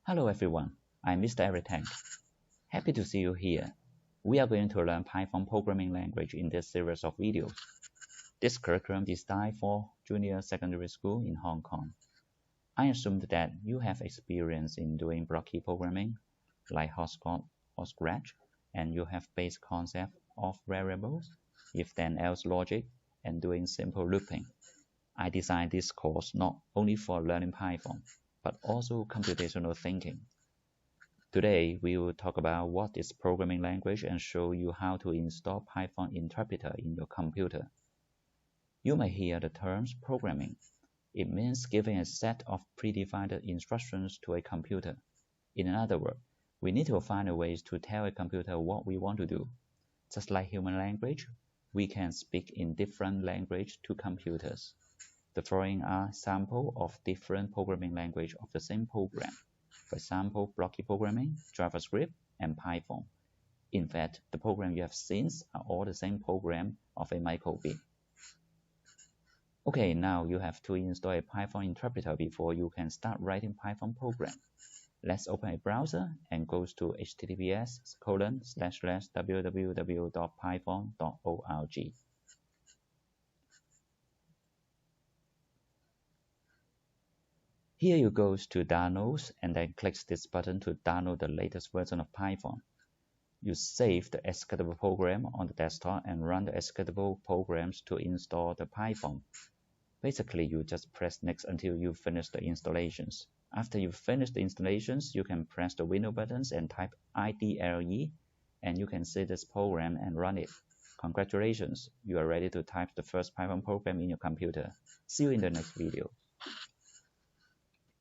Hello everyone, I'm Mr. Eric Tank. Happy to see you here. We are going to learn Python programming language in this series of videos. This curriculum is designed for junior secondary school in Hong Kong. I assumed that you have experience in doing blocky programming, like hopscotch, and you have basic concept of variables, if-then-else logic, and doing simple looping. I designed this course not only for learning Python, but also computational thinking. Today, we will talk about what is programming language and show you how to install Python interpreter in your computer. You may hear the terms programming. It means giving a set of predefined instructions to a computer. In other words, we need to find a ways to tell a computer what we want to do. Just like human language, we can speak in different language to computers. The following are samples of different programming language of the same program. For example, blocky programming, JavaScript, and Python. In fact, the program you have seen are all the same program of a microbit. Okay, now you have to install a Python interpreter before you can start writing Python program. Let's open a browser and go to https://www.python.org. Here you go to Downloads and then click this button to download the latest version of Python. You save the executable program on the desktop and run the executable programs to install the Python. Basically, you just press Next until you finish the installations. After you finish the installations, you can press the window buttons and type IDLE, and you can see this program and run it. Congratulations, you are ready to type the first Python program in your computer. See you in the next video.